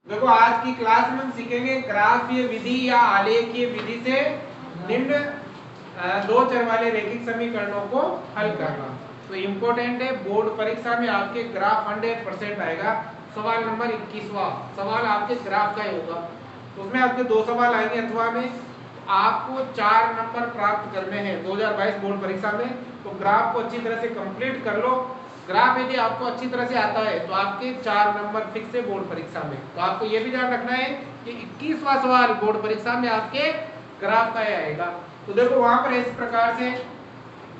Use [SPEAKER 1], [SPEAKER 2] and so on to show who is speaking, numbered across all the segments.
[SPEAKER 1] देखो आज की क्लास में हम सीखेंगे ग्राफीय विधि या आलेखीय विधि से निम्न दो चर वाले रैखिक समीकरणों को हल करना। तो इम्पोर्टेंट है, बोर्ड परीक्षा में आपके ग्राफ 100% आएगा। सवाल नंबर 21वां सवाल आपके ग्राफ का ही होगा। तो उसमें आपके दो सवाल आएंगे अथवा में। आपको 4 नंबर प्राप्त करने हैं 2022 बोर्ड परीक्षा में। तो ग्राफ को अच्छी तरह से कंप्लीट कर लो। ग्राफ यदि आपको अच्छी तरह से आता है तो आपके 4 नंबर फिक्स है बोर्ड परीक्षा में। तो आपको यह भी ध्यान रखना है कि 21वां सवाल बोर्ड परीक्षा में आपके ग्राफ का ही आएगा। तो देखो वहां पर इस प्रकार से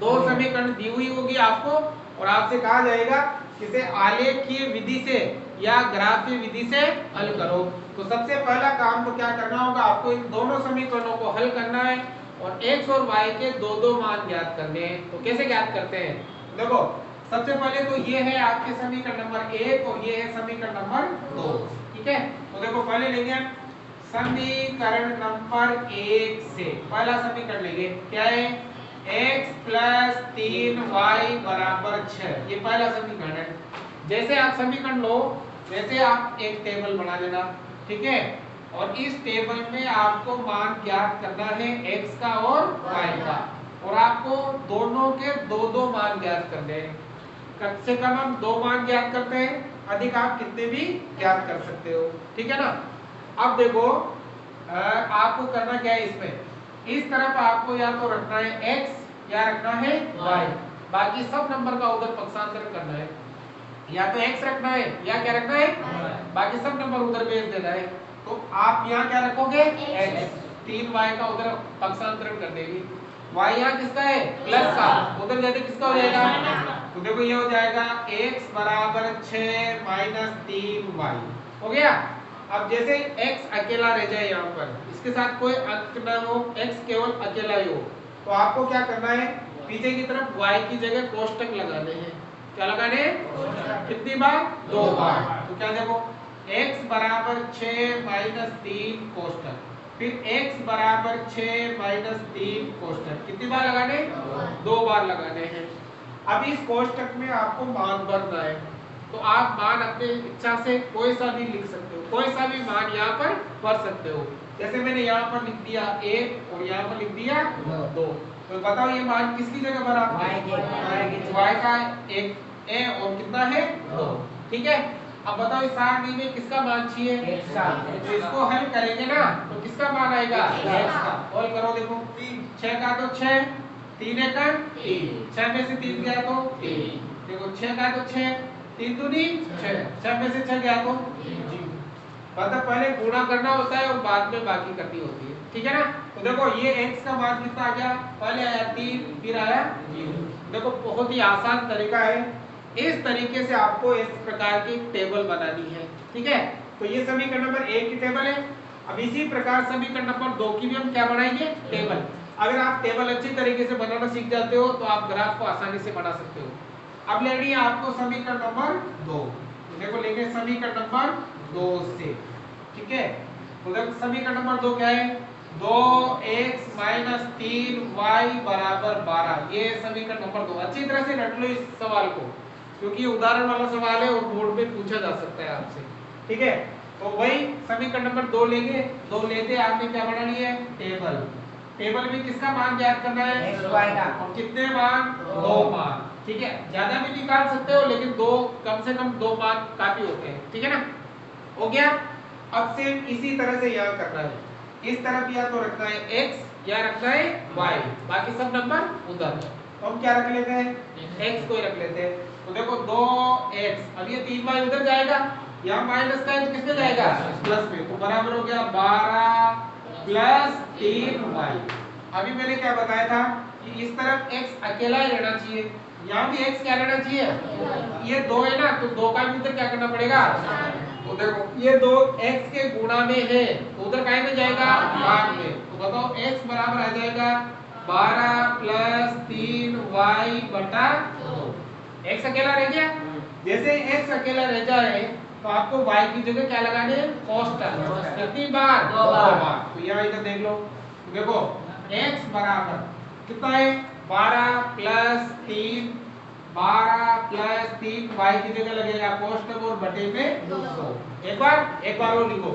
[SPEAKER 1] दो समीकरण दी हुई होगी आपको और आपसे कहा जाएगा इसे आलेखीय विधि से या ग्राफीय विधि से हल करो। तो सबसे पहला काम तो क्या करना होगा, आपको इन दोनों समीकरणों को हल करना है और x और y के दो दो मान ज्ञात करने हैं। तो कैसे ज्ञात करते हैं, देखो सबसे पहले तो ये है आपके समीकरण नंबर 1 और ये है समीकरण नंबर 2। ठीक है, तो देखो पहले लेंगे समीकरण नंबर 1 से पहला समीकरण लेंगे, क्या है x + 3y = 6। ये पहला समीकरण है। जैसे आप समीकरण लो वैसे आप एक टेबल बना लेना, ठीक है, और इस टेबल में आपको मान ज्ञात करना है x का और y का, और आपको दोनों के दो दो मान ज्ञात करने हैं। कम से कम हम 2 मान ज्ञात करते हैं, अधिक आप कितने भी ज्ञात कर सकते हो, ठीक है ना। अब देखो आपको करना क्या है, इसमें इस तरफ आपको या तो रखना है x या रखना है y, बाकी सब नंबर का उधर पक्षांतर करना है। या तो x रखना है या क्या रखना है, बाकी सब नंबर उधर भेज देना है। तो आप यहाँ क्या रखोगे, x, 3y का उधर पक्षांतरण कर देगी। y यहाँ किसका है, प्लस का, उधर जाते किसका हो जाएगा। तो देखो ये हो जाएगा x = 6 - 3y हो गया। अब जैसे x अकेला रह जाए यहाँ पर, इसके साथ कोई अंक न हो, x केवल अकेला ही हो, तो आपको क्या करना है, पीछे की तरफ y की जगह कोष्टक लगाने हैं। क्या लगाने, कितनी बार, 2 बार। तो क्या देखो x = 6 - 3 कोष्टक, फिर x = 6 - 3 कोष्टक, कितनी बार लगाने, 2 बार लगाने हैं। अब इस कोष्टक में आपको मान भरना है। तो आप मान अपने इच्छा से कोई सा भी लिख सकते हो, कोई सा भी मान यहाँ पर भर सकते हो। जैसे मैंने यहाँ पर लिख दिया 1 और यहाँ पर लिख दिया 2। तो बताओ ये मान किसकी जगह भरा, y का एक a और कितना है 2, ठीक है। अब बताओ इस सारणी में किसका मान चाहिए, तो इसको हल करेंगे ना तो किसका मान आएगा, x का। हल करो, देखो 6 का तो 6, 3 का 3, 6 में से 3 गया तो 3, देखो 6 का तो 6, 3 दूनी 6, 6 में से 6 गया तो जी। मतलब पहले गुणा करना होता है और बाद में बाकी करनी होती है, ठीक है ना। तो देखो ये x का मान कितना आ गया, पहले आया 3 फिर आया 0। देखो बहुत ही आसान तरीका है, इस तरीके से आपको इस प्रकार की टेबल बनानी है, ठीक है। तो ये समीकरण नंबर 1 की टेबल है। अब इसी प्रकार समीकरण नंबर 2 की भी हम क्या बनाएंगे, टेबल। अगर आप टेबल अच्छी तरीके से बनाना सीख जाते हो तो आप ग्राफ को आसानी से बना सकते हो। अब लेनी है आपको समीकरण नंबर 2। देखो लेंगे समीकरण नंबर 2 से, ठीक है। तो देखो समीकरण नंबर 2 क्या है, 2x - 3y = 12। ये समीकरण नंबर 2। अच्छी तरह से रट लो इस सवाल को, क्योंकि ये उदाहरण वाला सवाल है और बोर्ड में पूछा जा सकता है आपसे, ठीक है। तो वही समीकरण नंबर 2 लेंगे, 2 लेते आपने क्या बना लिया है, टेबल। टेबल में किसका मान ज्ञात करना है, y का, और कितने मान, 2 मान, ठीक है। ज्यादा भी निकाल सकते हो लेकिन दो, कम से कम 2 मान काफी होते हैं, ठीक है ना। हो गया। अब सेम इसी तरह से यहाँ करना है, इस तरफ या तो रखना है x या रखना है y, बाकी सब नंबर उधर। तो हम क्या रख लेते हैं, x को ही रख लेते हैं। तो देखो 2x, अब ये 3y उधर जाएगा, यहाँ माइनस का है तो किसमें जाएगा, प्लस में, तो बराबर हो गया 12 + 3y। अभी मैंने क्या बताया था कि इस तरफ x अकेला ही रहना चाहिए, यहाँ भी x क्या रहना चाहिए, ये 2 है ना, तो 2 का भी उधर क्या करना पड़ेगा। तो देखो ये 2 x के गुणा में है तो उधर काय में जाएगा, भाग में। तो बताओ x बराबर आ जाएगा 12 + 3y बटा 2। x अकेला रह गया, जैसे x अकेला रह जाए तो आपको y की जगह क्या लगाने हैं, कोष्टक। कितनी बार, 2 बार। तो यहाँ इधर देख लो, देखो x बराबर कितना है, 12 + 3 12 प्लस 3 y की जगह लगेगा कोष्टक और बटे में 200। एक बार वो लिखो,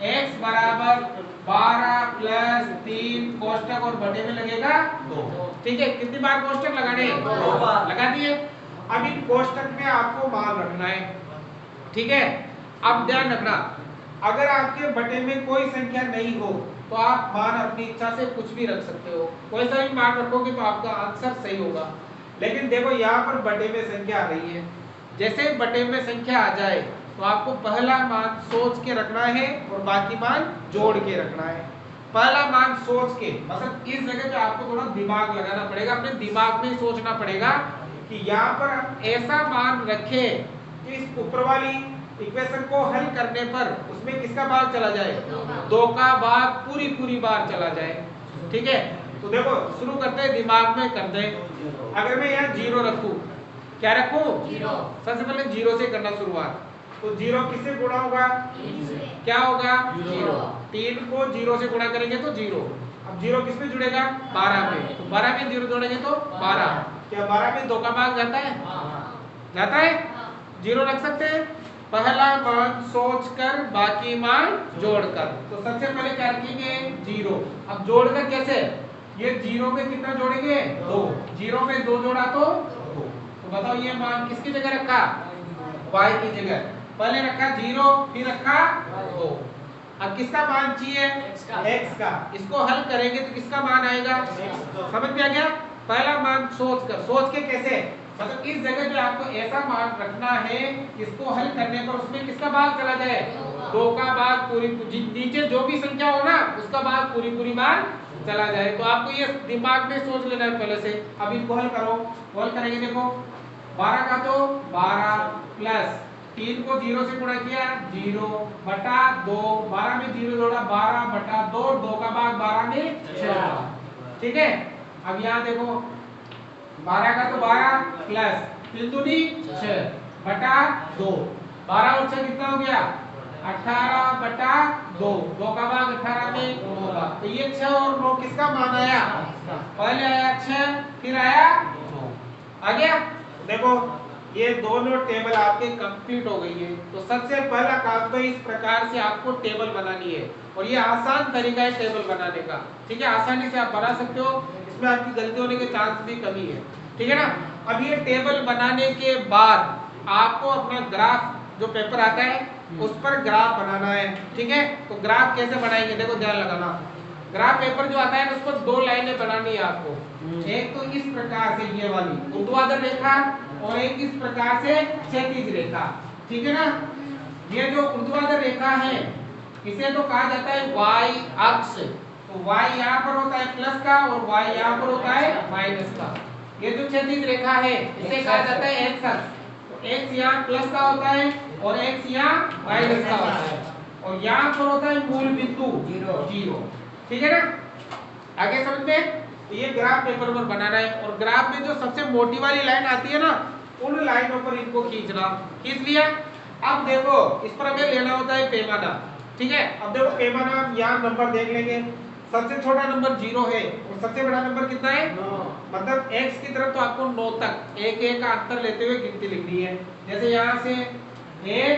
[SPEAKER 1] x बराबर 12 प्लस 3 कोष्टक और बटे में लगेगा 2। ठीक है, कितनी बार कोष्टक लगाने? 2 बार लगा दिए। अब इन कोष्टक में आपको मान रखना है। ठीक है, अब ध्यान रखना, अगर आपके बटे में कोई संख्या नहीं हो तो आप मान अपनी इच्छा से कुछ भी रख सकते हो, कोई सा भी मान रखोगे तो आपका आंसर सही होगा। लेकिन देखो यहाँ पर बटे में संख्या आ रही है, जैसे बटे में संख्या आ जाए तो आपको पहला मान सोच के रखना है और बाकी मान जोड़ के रखना है। पहला मान सोच के, मतलब इस जगह पे आपको थोड़ा दिमाग लगाना पड़ेगा, अपने दिमाग में सोचना पड़ेगा कि यहाँ पर ऐसा मान रखे कि इस ऊपर वाली इक्वेशन को हल करने पर उसमें किसका भाग चला जाए? 2 का भाग पूरी बार चला जाए। ठीक है, तो देखो शुरू करते हैं, दिमाग में करते हैं। अगर मैं यहाँ 0 रखूं, क्या रखूं? 0। सबसे पहले 0 से करना शुरुआत। तो 0 किससे गुणा होगा? 3 से। क्या होगा? 0। 3 को 0 से गुणा करेंगे तो 0। अब 0 किस में जुड़ेगा? 12 में। तो 12 में 0 जोड़ेंगे तो 12। क्या 12 में 2 का भाग जाता है? जाता है? 0 रख सकते हैं। पहला मान सोचकर बाकी मान जोड़कर। तो सबसे पहले क्या रखेंगे? 0। अब जोड़कर कैसे? ये 0 में कितना जोड़ेंगे? 2। 0 में 2 जोड़ा तो 2। तो बताओ ये मान किसकी जगह रखा? y की जगह। पहले रखा 0, फिर रखा 2। अब किसका मान चाहिए? x का। इसको हल करेंगे तो किसका मान आएगा? समझ में आ गया? पहला मान सोच के कैसे, मतलब इस जगह पे आपको ऐसा मान रखना है इसको हल करने पर उसमें किसका भाग चला जाए? 2 का भाग पूरी, नीचे जो भी संख्या हो ना उसका भाग पूरी बार चला जाए। तो आपको ये दिमाग में सोच लेना है पहले से। अब इनको हल करो, हल करेंगे। देखो 12 का तो 12 प्लस 3 को 0 से गुणा किया 0 बटा 2, 12 में 0 जोड़ा 12 बटा 2, 2 का भाग 12 में 6। ठीक है, अब यहाँ देखो 12 का तो 12 प्लस 3 दूनी 6 बटा 2, 12 और 6 कितना हो गया? 18 बटा 2, 2 का भाग 18 में होगा। तो ये 6 और 9 किसका मान आया? पहले आया 6, फिर आया 9। आ गया? देखो ये दोनों टेबल आपके कंप्लीट हो गई है। तो सबसे पहला काम तो इस प्रकार से आपको टेबल बनानी है, और ये आसान तरीका है टेबल बनाने का। ठीक है, आसानी से आप बना सकते हो, इसमें आपकी गलती होने के चांस भी कमी है। ठीक है ना? अब ये टेबल बनाने के बाद आपको अपना ग्राफ जो पेपर आता है उस पर ग्राफ बनाना है। ठीक है, तो ग्राफ कैसे बनाएंगे? देखो ध्यान लगाना, ग्राफ पेपर जो आता है ना उस पर 2 लाइनें बनानी है आपको। एक तो इस प्रकार से ये वाली ऊर्ध्वाधर रेखा, और एक इस प्रकार से क्षैतिज रेखा। ठीक है ना? ये जो ऊर्ध्वाधर रेखा है इसे तो कहा जाता है y अक्ष। तो y यहाँ पर होता है प्लस का और y यहाँ पर होता है माइनस का। ये जो क्षैतिज रेखा है इसे कहा जाता है x अक्ष। तो x यहाँ प्लस का होता है और x यहाँ माइनस का होता है, और यहाँ पर होता है मूल बिंदु 0। ठीक है ना? आगे समझ में? ये ग्राफ पेपर पर बनाना है, और ग्राफ में जो सबसे मोटी वाली लाइन आती है ना उन लाइनों पर इनको खींचना। खींच लिया? अब देखो इस पर हमें लेना होता है पैमाना। ठीक है, अब देखो पैमाना हम यहाँ नंबर देख लेंगे। सबसे छोटा नंबर 0 है और सबसे बड़ा नंबर कितना है? 9। मतलब x की तरफ तो आपको 9 तक एक एक का अंतर लेते हुए गिनती लिखनी है। जैसे यहाँ से 1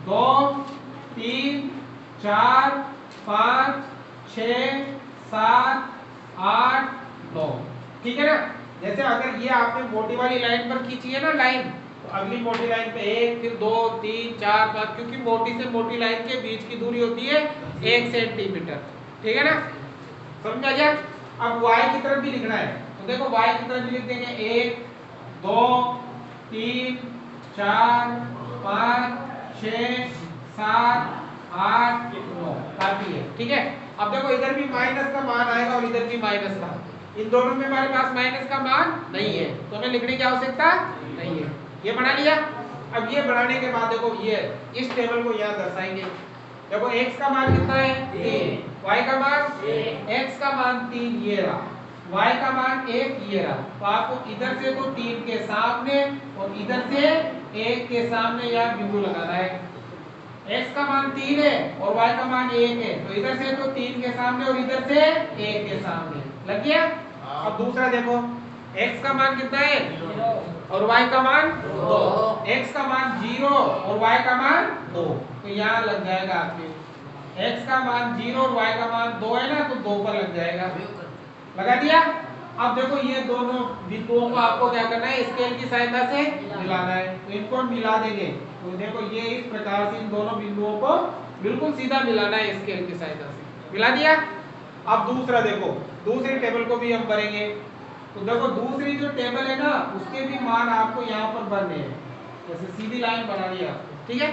[SPEAKER 1] 2 3 4 5 6 7 8 9। ठीक है ना? जैसे अगर ये आपने मोटी वाली लाइन पर खींची है ना लाइन, तो अगली मोटी लाइन पे 1 फिर 2 3 4 5, क्योंकि मोटी से मोटी लाइन के बीच की दूरी होती है 1 सेंटीमीटर। ठीक है ना? समझ में आ गया? अब y की तरफ भी लिखना है, तो देखो y की तरफ भी लिख देंगे 1 2 3 4 5 6 7 8 9, काफी है। ठीक है, अब देखो इधर भी माइनस का मान आएगा और इधर भी माइनस का। इन दोनों में हमारे पास माइनस का मान नहीं है, तो हमें लिखने की आवश्यकता नहीं है। ये बना लिया? अब ये बनाने के बाद देखो ये इस टेबल को यहाँ दर्शाएंगे। देखो x का मान कितना है? 3। y का मान x का मान 3 ये रहा, y का मान 1 ये रहा। तो आपको इधर से तो 3 के सामने और इधर से 1 के सामने यहाँ बिंदु लगाना है। x का मान 3 है और y का मान 1 है, तो इधर से तो 3 के सामने और इधर से 1 के सामने लग गया। अब दूसरा देखो x का मान कितना है? और y का मान 2, x का मान 0 और y का मान 2, तो यहाँ लग जाएगा आपके x का मान 0 और y का मान 2 है ना, तो 2 पर लग जाएगा। लगा दिया। अब देखो ये दोनों बिंदुओं को आपको क्या करना है, स्केल की सहायता से मिलाना है, तो इनको मिला देंगे। तो देखो ये इस प्रकार से इन दोनों बिंदुओं को बिल्कुल सीधा मिलाना है स्केल की सहायता से। मिला दिया। अब दूसरा देखो, दूसरी टेबल को भी हम करेंगे। तो देखो दूसरी जो टेबल है ना, उसके भी मान आपको यहाँ पर भरने हैं, जैसे सीधी लाइन बना दी आपको, ठीक है।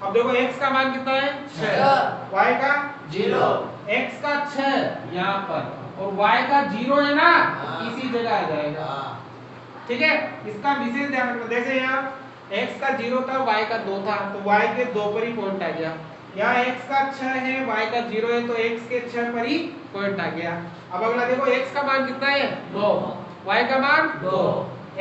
[SPEAKER 1] अब देखो x का मान कितना है 6, y का 0, x का 6 यहाँ पर और y का 0 है ना, इसी जगह आ जाएगा, ठीक है। इसका विशेष ध्यान रखना, जैसे यहाँ x का 0 था, y का 2 था, तो y के 2 पर ही पॉइंट आ गया। यहाँ x का 6 है, y का 0 है, तो x के 6 पर ही पॉइंट आ गया। अब अगला देखो x का मान कितना है 9, y का मान 2,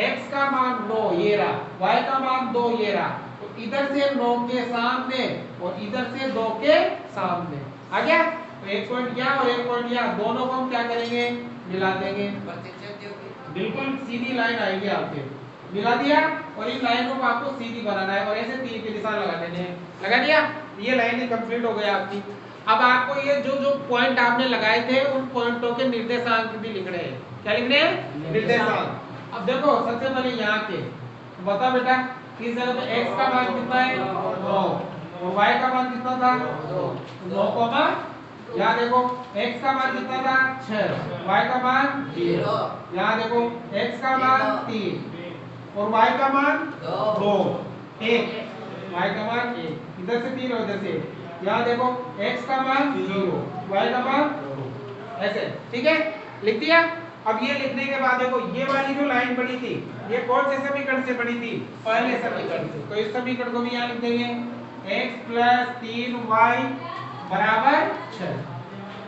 [SPEAKER 1] x का मान 9 ये रहा, y का मान 2 ये रहा, तो इधर से 9 के सामने और इधर से 2 के सामने आ गया। तो एक पॉइंट यहाँ और एक पॉइंट यहाँ, दोनों को हम क्या करेंगे, मिला देंगे, बिल्कुल सीधी लाइन आएगी आपके। मिला दिया और इन लाइनों को आपको सीधी बनाना है और ऐसे तीर के निशान लगा देने हैं। लगा दिया, ये लाइन ही कंप्लीट हो गई आपकी। अब आपको ये जो जो पॉइंट आपने लगाए थे उन पॉइंटों के निर्देशांक भी लिखने हैं। क्या लिखने हैं, निर्देशांक। अब देखो सबसे पहले यहाँ के बता बेटा, किस जगह पे x का मान कितना है 9 और y का मान कितना था 9, यहाँ देखो x का मान कितना था 6, y का मान 0, यहाँ देखो x का मान 3 और y का मान 2, 1, y का मान 1, इधर से 3 और इधर से, यहाँ देखो x का मान 0, y का मान 2, ऐसे, ठीक है। लिख दिया। अब ये लिखने के बाद देखो ये वाली जो लाइन बनी थी, ये कौन से समीकरण से बनी थी, पहले समीकरण से, तो इस समीकरण को भी यहाँ लिख देंगे x + 3y = 6।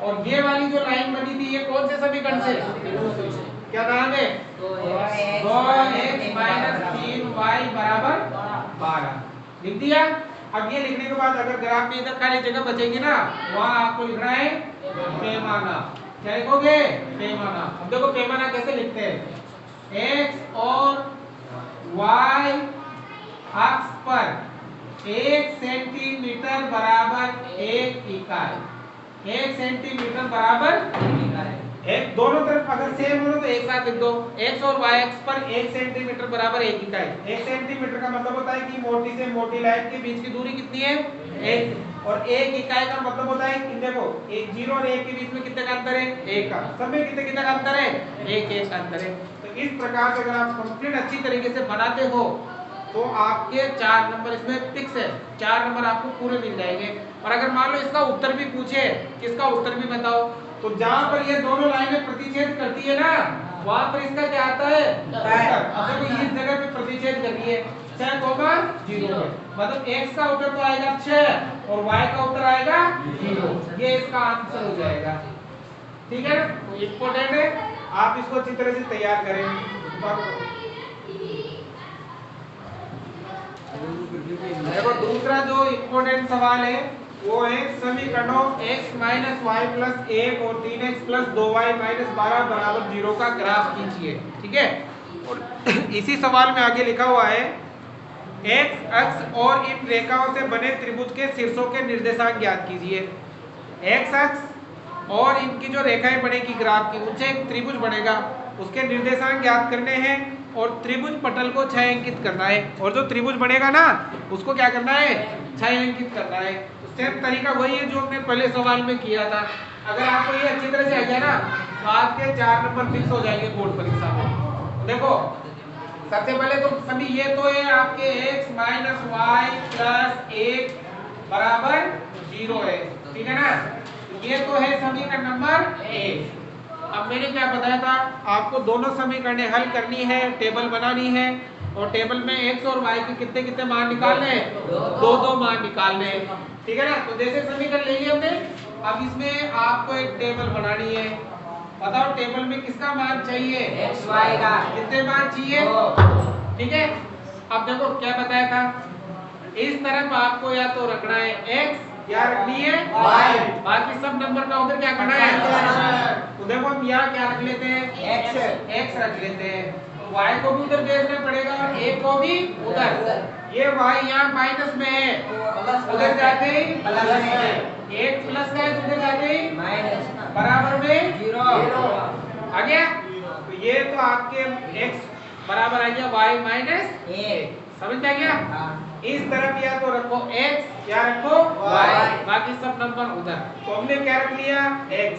[SPEAKER 1] और ये वाली जो लाइन बनी थी ये कौन से समीकरण से, क्या नाम है 2x - 3y = 12। लिख दिया। अब ये लिखने के बाद अगर ग्राफ में इधर खाली जगह बचेगी ना, वहां आपको लिखना है पैमाना। क्या लिखोगे, पैमाना। अब देखो पैमाना कैसे लिखते हैं, x और y अक्ष पर 1 सेंटीमीटर बराबर 1 इकाई, 1 सेंटीमीटर बराबर 1 इकाई। एक दोनों तरफ अगर सेम हो तो एक साथ लिख दो, x और y अक्ष पर 1 सेंटीमीटर बराबर 1 इकाई। 1 सेंटीमीटर का मतलब होता है कि मोटी से मोटी लाइन के बीच की दूरी कितनी है 1, और 1 इकाई का मतलब होता है कि देखो 0 और 1 के बीच में कितने का अंतर है, 1 का। सब में कितने कितने का अंतर है, 1 का अंतर है। तो इस प्रकार से अगर आप कंप्लीट अच्छी तरीके से बनाते हो तो आपके 4 नंबर इसमें फिक्स है, 4 नंबर आपको पूरे मिल जाएंगे। और अगर मान लो इसका उत्तर भी पूछे, इसका उत्तर भी बताओ, तो जहां पर ये दोनों लाइनें प्रतिच्छेद करती है ना, वहां पर इसका क्या आता है उत्तर। अब देखो इस जगह पे प्रतिच्छेद कर रही है 6,0 है, मतलब x का उत्तर तो आएगा 6 और y का उत्तर आएगा 0, ये इसका आंसर हो जाएगा। ठीक है ना, तो इम्पोर्टेंट है, आप इसको अच्छी तरह से तैयार करें। देखो दूसरा जो इम्पोर्टेंट सवाल है वो है समीकरणों x - y + 1 और 3x + 2y - 12 = 0 का ग्राफ खींचिए। ठीक है, और इसी सवाल में आगे लिखा हुआ है x अक्ष और इन रेखाओं से बने त्रिभुज के शीर्षों के निर्देशांक ज्ञात कीजिए। x अक्ष और इनकी जो रेखाएं बनेगी ग्राफ की, उनसे एक त्रिभुज बनेगा, उसके निर्देशांक ज्ञात करने हैं और त्रिभुज पटल को छायांकित करना है। और जो त्रिभुज बनेगा ना उसको क्या करना है, छायांकित करना है। तो सेम तरीका वही है जो हमने पहले सवाल में किया था। अगर आपको ये अच्छी तरह से आ गया ना तो आपके 4 नंबर फिक्स हो जाएंगे बोर्ड परीक्षा में। देखो सबसे पहले तो सभी ये तो है आपके x - y + 1 = 0 है, ठीक है ना, ये तो है समीकरण नंबर 1। अब मैंने क्या बताया था, आपको दोनों समीकरणें हल करनी है, टेबल बनानी है और टेबल में x और y के कितने कितने मान निकालने हैं, दो मान निकालने हैं। ठीक है ना, तो जैसे समीकरण ले लिए हमने, अब इसमें आपको एक टेबल बनानी है। बताओ टेबल में किसका मान चाहिए, x y का, कितने मान चाहिए, ठीक है। अब देखो क्या बताया था, इस तरफ आपको या तो रखना है x या रखनी है y, बाकी सब नंबर का उधर क्या करना है। तो देखो हम यहाँ क्या रख लेते हैं, x रख लेते हैं, y को भी उधर भेजना पड़ेगा और a को भी उधर। ये y यहाँ माइनस में है, उधर जाते ही
[SPEAKER 2] प्लस में,
[SPEAKER 1] एक प्लस का है, उधर जाते ही
[SPEAKER 2] माइनस
[SPEAKER 1] बराबर में
[SPEAKER 2] 0
[SPEAKER 1] आ गया। तो ये तो आपके x बराबर आ गया y माइनस 1, समझ में आ गया। इस तरफ या तो रखो x या रखो y, बाकी सब नंबर उधर। तो हमने क्या रख लिया x,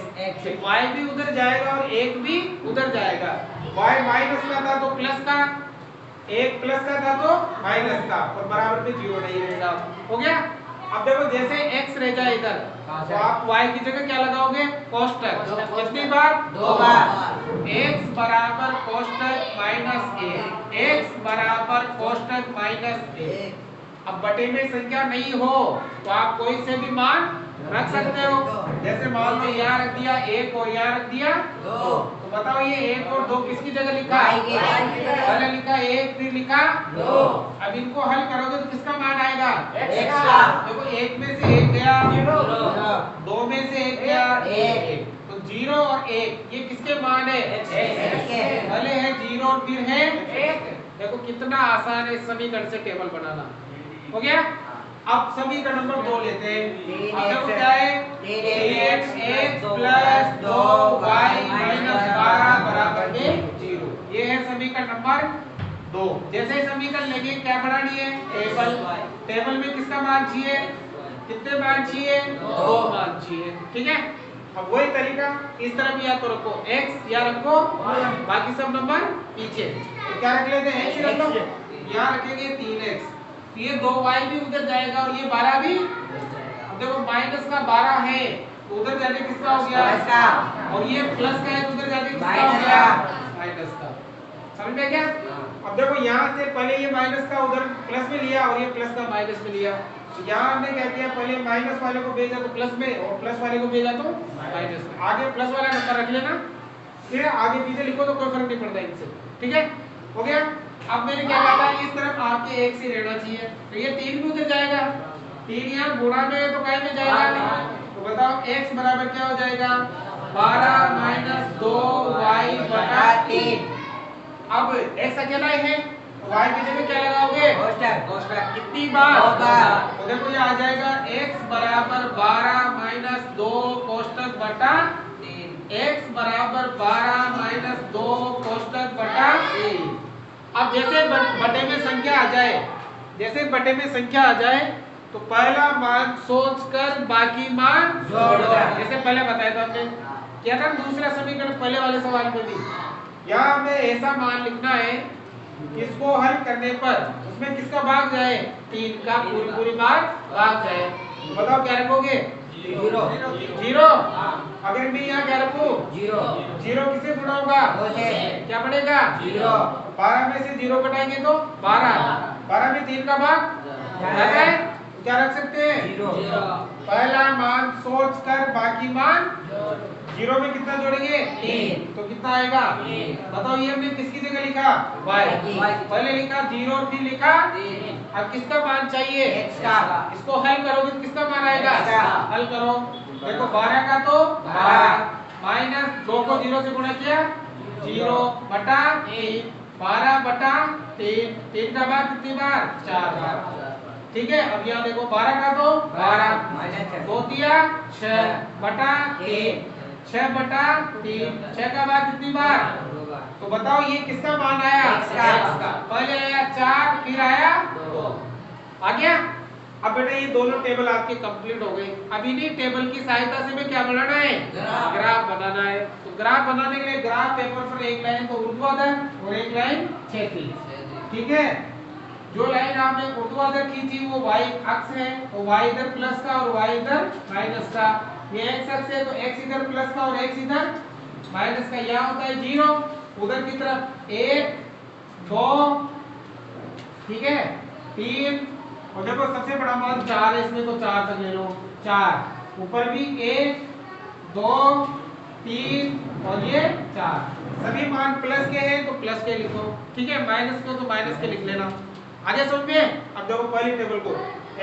[SPEAKER 1] y भी उधर जाएगा और 1 भी उधर जाएगा। y माइनस का था तो प्लस का, 1 प्लस का था तो माइनस का, और बराबर में 0 नहीं रहेगा। हो गया। अब देखो जैसे x रह जाए इधर तो आप y की जगह क्या लगाओगे, कोष्टक। कितनी बार, 2 बार। x बराबर कोष्टक माइनस 1, x बराबर कोष्टक माइनस 1। अब बटे में संख्या नहीं हो तो आप कोई से भी मान रख सकते हो। जैसे मान लो यहाँ रख दिया 1 और यहाँ रख दिया 2, तो बताओ ये 1 और 2 किसकी जगह लिखा, पहले लिखा 1 फिर लिखा 2। अब इनको हल करोगे तो किसका मान आएगा, x का। देखो 1 में से 1 गया 2 में से 1 गया 1, तो 0 और 1 ये किसके मान है, पहले है 0 और फिर है 1। देखो कितना आसान है इस समीकरण से टेबल बनाना। हो गया। अब समीकरण नंबर 2 लेते हैं। अब देखो क्या है, 3x प्लस 2y माइनस 12 बराबर में 0। ये है समीकरण नंबर 2। जैसे समीकरण लेंगे क्या बनानी है, टेबल। टेबल में किसका मान चाहिए, कितने मान चाहिए, 2 मान चाहिए। ठीक है। अब वही तरीका इस तरफ या तो रखो x या रखो बाकी सब नंबर पीछे। तो क्या रख लेते हैं, x ही रख लो। यहाँ रखेंगे 3x, तो ये 2y भी उधर जाएगा और ये 12 भी। अब देखो माइनस का 12 है तो उधर जाके किसका हो गया, और ये प्लस का है तो उधर जाके किसका हो गया, माइनस का। समझ में क्या। अब देखो यहाँ से पहले ये माइनस का उधर प्लस में लिया और ये प्लस का माइनस में लिया। तो यहाँ हमने क्या किया, पहले माइनस वाले को भेजा तो प्लस में और प्लस वाले को भेजा तो माइनस में। आगे प्लस वाला नंबर रख लेना, फिर आगे पीछे लिखो तो कोई फर्क नहीं पड़ता इनसे। ठीक है, हो गया। अब मैंने क्या कहा, इस तरफ आपके 1 से रहना चाहिए, तो ये 3 भी उधर जाएगा। 3 यहाँ गुणा में तो काय में जाएगा, तो बताओ x बराबर क्या हो जाएगा, 12 माइनस 2y बटा 3। अब x अकेला है तो y की जगह क्या लगाओगे, कोष्टक। कितनी बार, 2 बार। तो देखो ये आ जाएगा x बराबर 12 माइनस 2 कोष्टक बटा 3, x बराबर 12 माइनस 2 कोष्टक बटा 3। अब जैसे बटे में संख्या आ जाए, जैसे बटे में संख्या आ जाए तो पहला मान सोचकर बाकी मान जोड़ दो। जैसे पहले बताया था हमने, क्या था दूसरा समीकरण पहले वाले सवाल में भी। यहाँ हमें ऐसा मान लिखना है, इसको हल करने पर उसमें किसका भाग जाए, 3 का पूरी बार भाग जाए। बताओ क्या रखोगे, 0। अगर मैं यहाँ क्या रखूं, 0 किसे गुणा होगा, क्या बढ़ेगा 0। 12 में से 0 घटाएंगे तो 12 में 3 का भाग जाता है, क्या रख सकते हैं 0। पहला मान सोचकर बाकी मान 0 में कितना जोड़ेंगे 3, तो कितना आएगा, बताओ ये हमने किसकी जगह लिखा, y। पहले लिखा 0 और फिर लिखा 3। अब किसका मान चाहिए, x का। इसको हल करोगे तो किसका मान आएगा, हल करो। देखो 12 का तो 12 माइनस 2 को 0 से गुणा किया 0 बटा 3, 12 बटा 3 का भाग कितनी बार, 4 बार। ठीक है। अब यहाँ देखो 12 का तो 12 2 दिया 6 बटा 3, 6 बटा 3, 6 का भाग कितनी बार, तो बताओ ये किसका मान आया, x का। पहले आया 4 फिर आया 2, आ गया। अब बेटा ये दोनों टेबल आपके कंप्लीट हो गए। अब इन्हीं टेबल की सहायता से हमें क्या बनाना है, ग्राफ बनाना है। तो ग्राफ बनाने के लिए ग्राफ पेपर पर एक लाइन तो ऊर्ध्वाधर और एक लाइन क्षैतिज। ठीक है। जो लाइन आपने ऊर्ध्वाधर खींची वो y अक्ष है, तो y इधर प्लस का और y इधर माइनस का। ये x अक्ष है तो x इधर प्लस का और x इधर माइनस का। यहाँ होता है 0, उधर की तरफ 1 2, ठीक है 3, और देखो सबसे बड़ा मान 4 है, इसमें तो 4 तक ले लो, 4 ऊपर भी 1 2 3 और ये 4। सभी मान प्लस के हैं तो प्लस के लिखो, ठीक है। माइनस के तो माइनस के लिख लेना। आगे समझ में। अब देखो पहली टेबल को,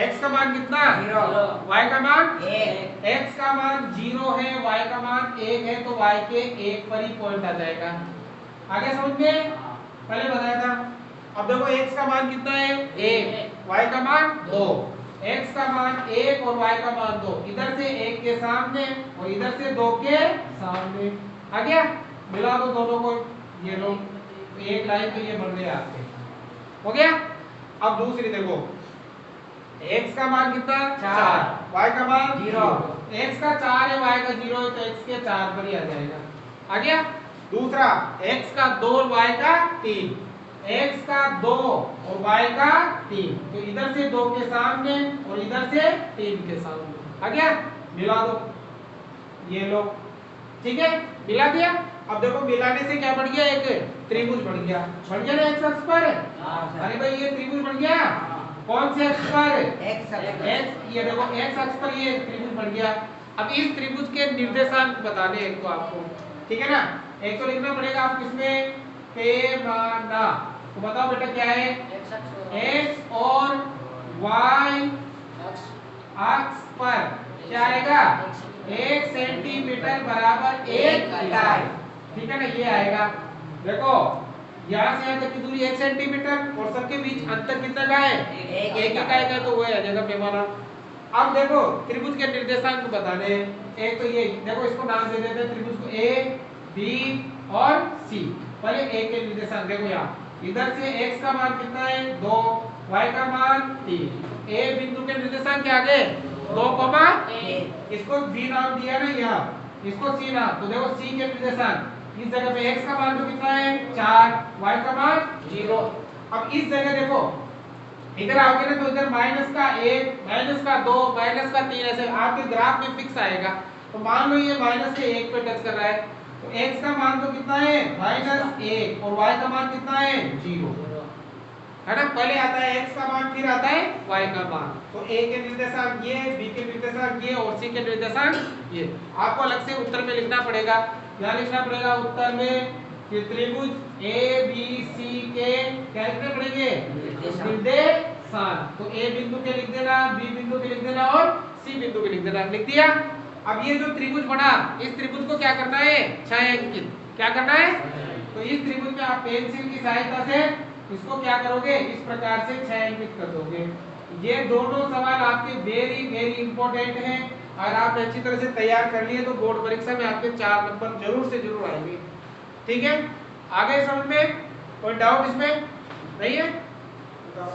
[SPEAKER 1] x का मान कितना 0, y का मान 1। x का मान 0 है, y का मान 1 है, तो y के 1 पर ही पॉइंट आ जाएगा। आगे समझ में। पहले बताया था। अब देखो x का मान कितना है 1, y का मान 2। x का मान 1 और y का मान 2, इधर से 1 के सामने और इधर से 2 के सामने आ गया। मिला दो दोनों को, ये लो, तो एक लाइन पे ये बन गया आपके, हो गया। अब दूसरी देखो, x का मान कितना 4, y का मान 0। x का 4 है, y का 0 है, तो x के 4 पर ही आ जाएगा, आ गया। दूसरा x का 2 और y का 3, x का 2 और y का 3, तो इधर से 2 के सामने और इधर से 3 के सामने, आ गया। मिला दो, ये लो, ठीक है, मिला दिया। अब देखो मिलाने से क्या बढ़ गया, एक त्रिभुज बढ़ गया, बढ़ गया ना x अक्ष पर। अरे भाई ये त्रिभुज बढ़ गया, कौन से अक्ष पर, x, ये देखो x अक्ष पर ये त्रिभुज बढ़ गया। अब इस त्रिभुज के निर्देशांक बताने एक तो आपको, ठीक है ना, एक तो लिखना पड़ेगा आप किसमें, पैमाना। तो बताओ बेटा क्या है, x और y अक्ष पर क्या आएगा, 1 सेंटीमीटर बराबर 1 इकाई, ठीक है ना, ये आएगा। देखो यहाँ से यहाँ तक की दूरी 1 सेंटीमीटर और सबके बीच अंतर कितना का है, 1 इकाई का, तो वो आ जाएगा पैमाना। अब देखो त्रिभुज के निर्देशांक बताने, एक तो ये देखो, इसको नाम दे देते हैं त्रिभुज को A, B और C। पहले A के निर्देशांक देखो, यहाँ इधर से x का मान कितना है 2, y का मान 3, A बिंदु के निर्देशांक क्या आ गए 2, इसको B नाम दिया ना, यहाँ इसको C नाम, तो देखो C के निर्देशांक, इस जगह पे x का मान तो कितना है 4, y का मान 0। अब इस जगह देखो, इधर आओगे ना तो इधर -1, -2, -3 ऐसे आपके ग्राफ में फिक्स आएगा। तो मान लो ये माइनस से 1 पे टच कर रहा है, तो x का मान तो कितना है -1 और y का मान कितना है 0, है ना। पहले आता है x का मान, फिर आता है y का मान। तो a के निर्देशांक ये, b के निर्देशांक ये और c के निर्देशांक ये। आपको अलग से उत्तर में लिखना पड़ेगा, क्या लिखना पड़ेगा उत्तर में, कि त्रिभुज a b c के क्या लिखने पड़ेंगे, निर्देशांक। तो a बिंदु के लिख देना, b बिंदु के लिख देना और c बिंदु के लिख देना, लिख दिया। अब ये जो त्रिभुज बना, इस त्रिभुज को क्या करना है, छायांकित, क्या करना है। तो इस त्रिभुज में आप पेंसिल की सहायता से इसको क्या करोगे, इस प्रकार से छायांकित कर दोगे। ये दोनों सवाल आपके वेरी वेरी इंपॉर्टेंट हैं, और आप अच्छी तरह से तैयार कर लिए तो बोर्ड परीक्षा में आपके 4 नंबर जरूर से जरूर आएंगे, ठीक है। आगे समझ में कोई डाउट इसमें नहीं है, बताओ।